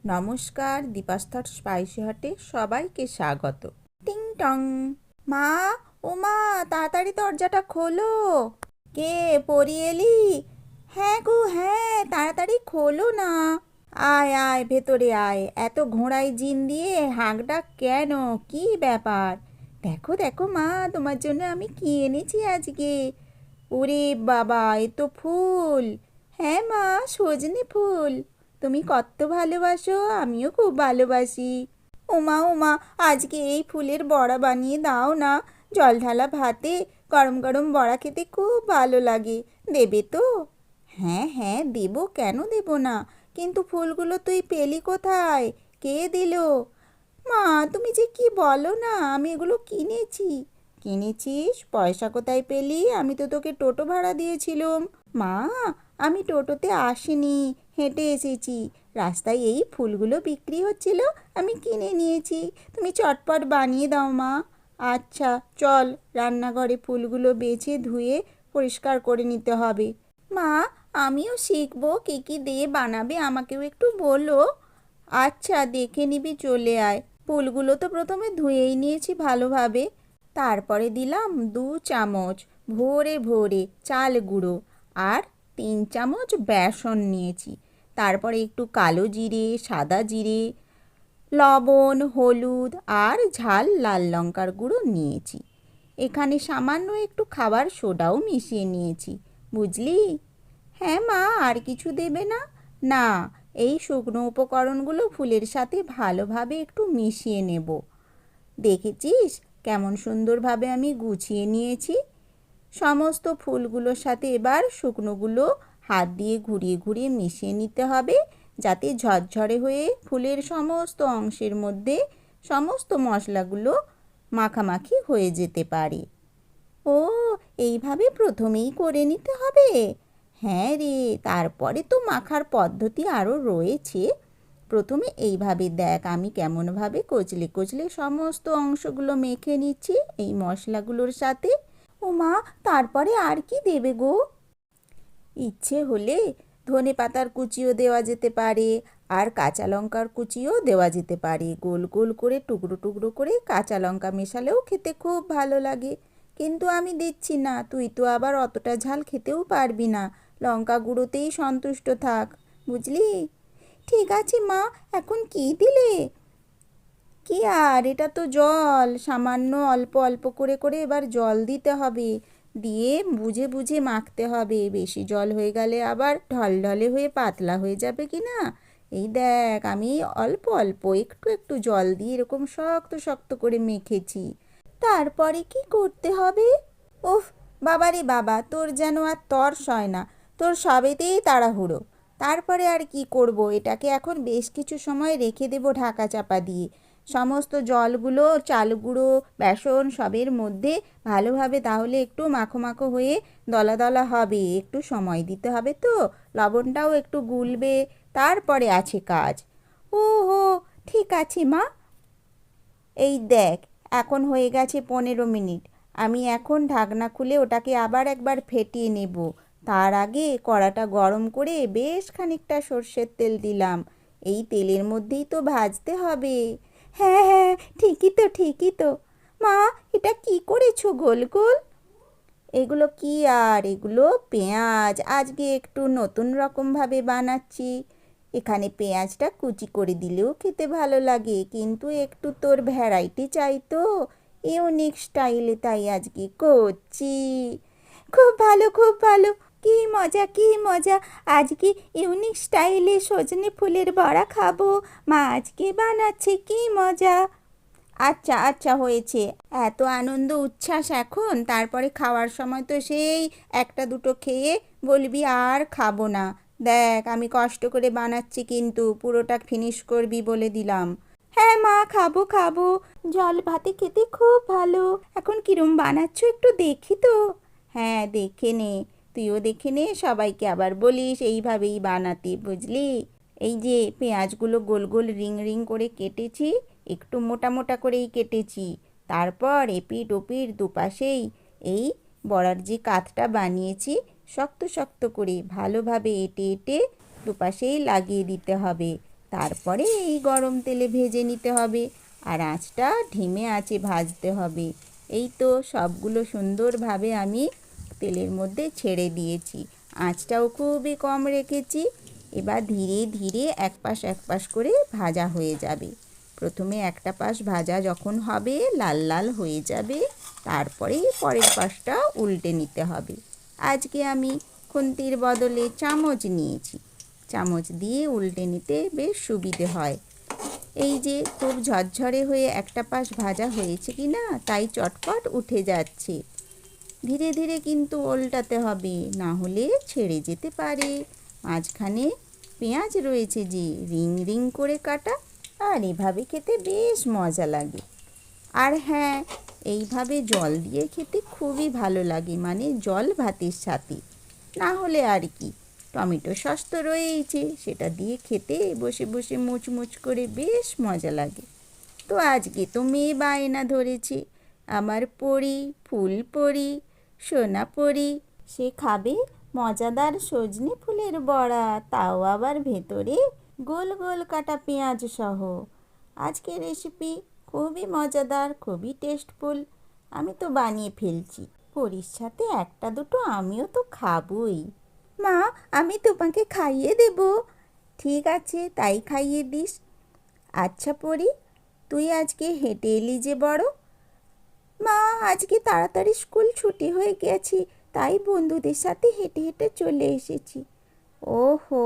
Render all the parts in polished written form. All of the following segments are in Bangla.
নমস্কার, DipasThoughtSpicyHotে সবাইকে স্বাগত। টিং টং। মা, ও মা, তাড়াতাড়ি দরজাটা খোলো। কে, পড়ি এলি? হ্যাঁ গো হ্যাঁ, তাড়াতাড়ি খোলো না। আয় আয়, ভেতরে আয়। এত ঘোড়ায় জিন দিয়ে হাঁকডাক কেন? কি ব্যাপার? দেখো দেখো মা, তোমার জন্য আমি কি এনেছি আজকে। ওরে বাবা, এ তো ফুল। হ্যাঁ মা, সজনে ফুল। তুমি কত ভালোবাসো, আমিও খুব ভালোবাসি। ওমা ওমা, আজকে এই ফুলের বড়া বানিয়ে দাও না। জল ঢালা ভাতে গরম গরম বড়া খেতে খুব ভালো লাগে। দেবে তো? হ্যাঁ হ্যাঁ, দেবো, কেন দেব না। কিন্তু ফুলগুলো তুই পেলি কোথায়? কে দিল? মা, তুমি যে কি বলো না, আমি এগুলো কিনেছি। কিনেছিস? পয়সা কোথায় পেলি? আমি তো তোকে টোটো ভাড়া দিয়েছিলুম। মা, আমি টোটোতে আসিনি, হেঁটে এসেছি। রাস্তায় এই ফুলগুলো বিক্রি হচ্ছিল, আমি কিনে নিয়েছি। তুমি চটপট বানিয়ে দাও মা। আচ্ছা চল, রান্নাঘরে ফুলগুলো বেছে ধুয়ে পরিষ্কার করে নিতে হবে। মা, আমিও শিখবো, কী কী দিয়ে বানাবে আমাকেও একটু বলো। আচ্ছা, দেখে নিবি, চলে আয়। ফুলগুলো তো প্রথমে ধুয়েই নিয়েছি ভালোভাবে। তারপরে দিলাম 2 চামচ ভোরে ভোরে চাল গুঁড়ো আর 3 চামচ বেসন নিয়েছি। তারপরে একটু কালো জিরে, সাদা জিরে, লবণ, হলুদ আর ঝাল লাল লঙ্কার গুঁড়ো নিয়েছি। এখানে সামান্য একটু খাবার সোডাও মিশিয়ে নিয়েছি, বুঝলি? হ্যাঁ মা, আর কিছু দেবে না? না, এই শুকনো উপকরণগুলো ফুলের সাথে ভালোভাবে একটু মিশিয়ে নেব। দেখেছিস কেমন সুন্দরভাবে আমি গুছিয়ে নিয়েছি। সমস্ত ফুলগুলোর সাথে এবার শুকনোগুলো হাত দিয়ে ঘুরিয়ে ঘুরিয়ে মিশিয়ে নিতে হবে, যাতে ঝরঝরে হয়ে ফুলের সমস্ত অংশের মধ্যে সমস্ত মশলাগুলো মাখামাখি হয়ে যেতে পারে। ও, এইভাবে প্রথমেই করে নিতে হবে? হ্যাঁ রে, তারপরে তো মাখার পদ্ধতি আরও রয়েছে। প্রথমে এইভাবে দেখ আমি কেমনভাবে কচলে কচলে সমস্ত অংশগুলো মেখে নিচ্ছি এই মশলাগুলোর সাথে। ও মা, তারপরে আর কি দেবে গো? ইচ্ছে হলে ধনেপাতার কুচিও দেওয়া যেতে পারে, আর কাঁচা লঙ্কার কুচিও দেওয়া যেতে পারে। গোল গোল করে টুকরো টুকরো করে কাঁচা লঙ্কা মেশালেও খেতে খুব ভালো লাগে। কিন্তু আমি দিচ্ছি না, তুই তো আবার অতটা ঝাল খেতেও পারবি না। লঙ্কা গুঁড়োতেই সন্তুষ্ট থাক, বুঝলি? ঠিক আছে মা, এখন কি দিলে? কি আর, এটা তো জল। সামান্য অল্প অল্প করে করে এবার জল দিতে হবে, দিয়ে বুঝে বুঝে মাখতে হবে। বেশি জল হয়ে গেলে আবার ঢলঢলে হয়ে পাতলা হয়ে যাবে কি না। এই দেখ, আমি অল্প অল্প একটু একটু জল দিয়ে এরকম শক্ত শক্ত করে মেখেছি। তারপরে কি করতে হবে? উফ, বাবারে বাবা, তোর যেন আর তর সয় না। তোর সবেতেই তাড়াহুড়ো। তারপরে আর কি করব, এটাকে এখন বেশ কিছু সময় রেখে দেব ঢাকা চাপা দিয়ে। সমস্ত জলগুলো চাল গুঁড়ো বেসন সবের মধ্যে ভালোভাবে তাহলে একটু মাখো মাখো হয়ে দলা দলা হবে। একটু সময় দিতে হবে তো, লবণটাও একটু গুলবে। তারপরে আছে কাজ। ও হো, ঠিক আছে মা। এই দেখ, এখন হয়ে গেছে 15 মিনিট। আমি এখন ঢাকনা খুলে ওটাকে আবার একবার ফেটিয়ে নেব। তার আগে কড়াটা গরম করে বেশ খানিকটা সর্ষের তেল দিলাম। এই তেলের মধ্যেই তো ভাজতে হবে। হ্যাঁ হ্যাঁ, ঠিকই তো ঠিকই তো। মা, এটা কি করেছো গোল গোল? এগুলো কি আর, এগুলো পেঁয়াজ। আজকে একটু নতুন রকমভাবে বানাচ্ছি। এখানে পেঁয়াজটা কুচি করে দিলেও খেতে ভালো লাগে, কিন্তু একটু তোর ভ্যারাইটি চাই তো, ইউনিক স্টাইলে, তাই আজকে করছি। খুব ভালো খুব ভালো। কি মজা কি মজা, আজকে ইউনিক স্টাইলে সজনে ফুলের বড়া খাবো। মা আজকে বানাচ্ছে, কি মজা। আচ্ছা আচ্ছা, হয়েছে। এত আনন্দ উচ্ছ্বাস এখন, তারপরে খাওয়ার সময় তো সেই একটা দুটো খেয়ে বলবি আর খাবো না। দেখ, আমি কষ্ট করে বানাচ্ছি, কিন্তু পুরোটা ফিনিশ করবি বলে দিলাম। হ্যাঁ মা, খাবো খাবো। জল ভাতে খেতে খুব ভালো। এখন কিরম বানাচ্ছ একটু দেখি তো। হ্যাঁ, দেখে নে, তুইও দেখে নে, সবাইকে আবার বলিস এইভাবেই বানাতে, বুঝলি? এই যে পেঁয়াজগুলো গোল গোল রিং রিং করে কেটেছি, একটু মোটা মোটা করেই কেটেছি। তারপর এপিঠ ওপিঠ দুপাশেই এই বড়ার যে কাতটা বানিয়েছি শক্ত শক্ত করে ভালোভাবে এঁটে এঁটে দুপাশেই লাগিয়ে দিতে হবে। তারপরে এই গরম তেলে ভেজে নিতে হবে, আর আঁচটা ধিমে আঁচে ভাজতে হবে। এই তো সবগুলো সুন্দরভাবে আমি তেলের মধ্যে ছেড়ে দিয়েছি, আঁচটাও খুবই কম রেখেছি। এবার ধীরে ধীরে এক পাশ করে ভাজা হয়ে যাবে। প্রথমে একটা পাশ ভাজা যখন হবে, লাল লাল হয়ে যাবে, তারপরে পরের পাশটা উল্টে নিতে হবে। আজকে আমি খুন্তির বদলে চামচ নিয়েছি, চামচ দিয়ে উল্টে নিতে বেশ সুবিধে হয়। এই যে খুব ঝরঝরে হয়ে একটা পাশ ভাজা হয়েছে কি না, তাই চটপট উঠে যাচ্ছে। ধীরে ধীরে কিন্তু উল্টাতে হবে, না হলে ছেড়ে যেতে পারে। মাঝখানে পেঁয়াজ রয়েছে যে রিং রিং করে কাটা, আর এভাবে খেতে বেশ মজা লাগে। আর হ্যাঁ, এইভাবে জল দিয়ে খেতে খুবই ভালো লাগে, মানে জল ভাতের সাথে। না হলে আর কি, টমেটো সস তো রয়েইছে, সেটা দিয়ে খেতে বসে বসে মুচমুচ করে বেশ মজা লাগে। তো আজকে তো মেয়ে বায়না ধরেছে, আমার পরি, ফুল পরি, সোনা পরি, সে খাবে মজাদার সজনে ফুলের বড়া, তাও আবার ভেতরে গোল গোল কাটা পেঁয়াজ সহ। আজকের রেসিপি খুবই মজাদার, খুবই টেস্টফুল। আমি তো বানিয়ে ফেলছি, পরির সাথে একটা দুটো আমিও তো খাবই। মা, আমি তোমাকে খাইয়ে দেব। ঠিক আছে, তাই খাইয়ে দিস। আচ্ছা পরি, তুই আজকে হেঁটে এলি যে বড়? মা, আজকে তাড়াতাড়ি স্কুল ছুটি হয়ে গেছে, তাই বন্ধুদের সাথে হেঁটে হেঁটে চলে এসেছি। ওহো,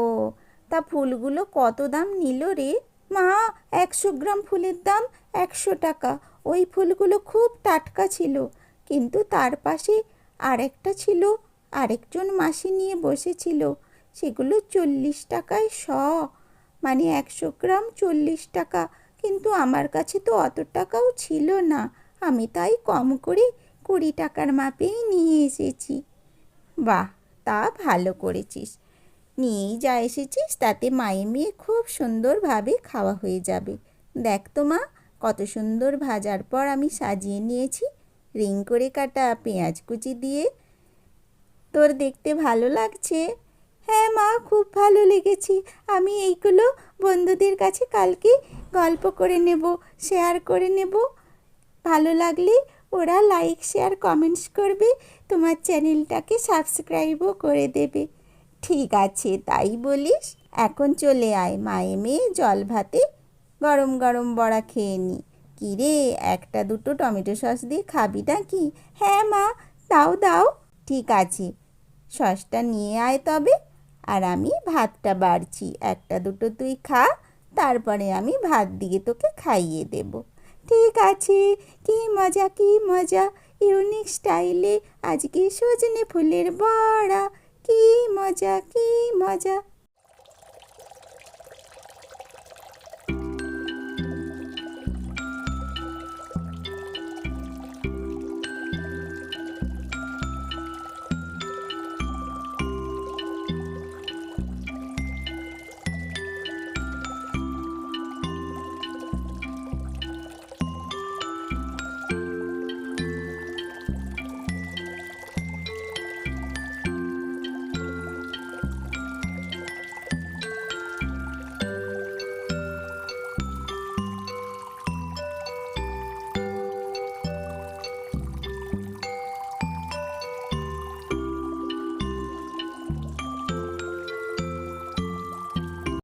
তা ফুলগুলো কত দাম নিল রে? মা, 100 গ্রাম ফুলের দাম 100 টাকা। ওই ফুলগুলো খুব টাটকা ছিল, কিন্তু তার পাশে আরেকটা ছিল, আরেকজন মাসি নিয়ে বসেছিল, সেগুলো 40 টাকায় শ, মানে 100 গ্রাম 40 টাকা। কিন্তু আমার কাছে তো অত টাকাও ছিল না, আমি তাই কম করে 20 টাকার মাপেই নিয়ে এসেছি। বাহ, তা ভালো করেছিস, নিয়েই যা এসেছিস তাতে মায়ে মেয়ে খুব সুন্দরভাবে খাওয়া হয়ে যাবে। দেখ তো মা, কত সুন্দর ভাজার পর আমি সাজিয়ে নিয়েছি রিং করে কাটা পেঁয়াজ কুচি দিয়ে। তোর দেখতে ভালো লাগছে? হ্যাঁ মা, খুব ভালো লেগেছে। আমি এইগুলো বন্ধুদের কাছে কালকে গল্প করে নেব, শেয়ার করে নেব। ভালো লাগলে ওরা লাইক শেয়ার কমেন্টস করবে, তোমার চ্যানেলটাকে সাবস্ক্রাইবও করে দেবে। ঠিক আছে, তাই বলিস। এখন চলে আয়, মায়ে মেয়ে জল ভাতে গরম গরম বড়া খেয়ে নি। কী রে, একটা দুটো টমেটো সস দিয়ে খাবি নাকি? হ্যাঁ মা, দাও দাও। ঠিক আছে, সসটা নিয়ে আয় তবে, আর আমি ভাতটা বাড়ছি। একটা দুটো তুই খা, তারপরে আমি ভাত দিয়ে তোকে খাইয়ে দেব। ঠিক আছে। কি মজা, কি মজা, ইউনিক স্টাইলে আজকে সজনে ফুলের বড়া। কি মজা, কি মজা।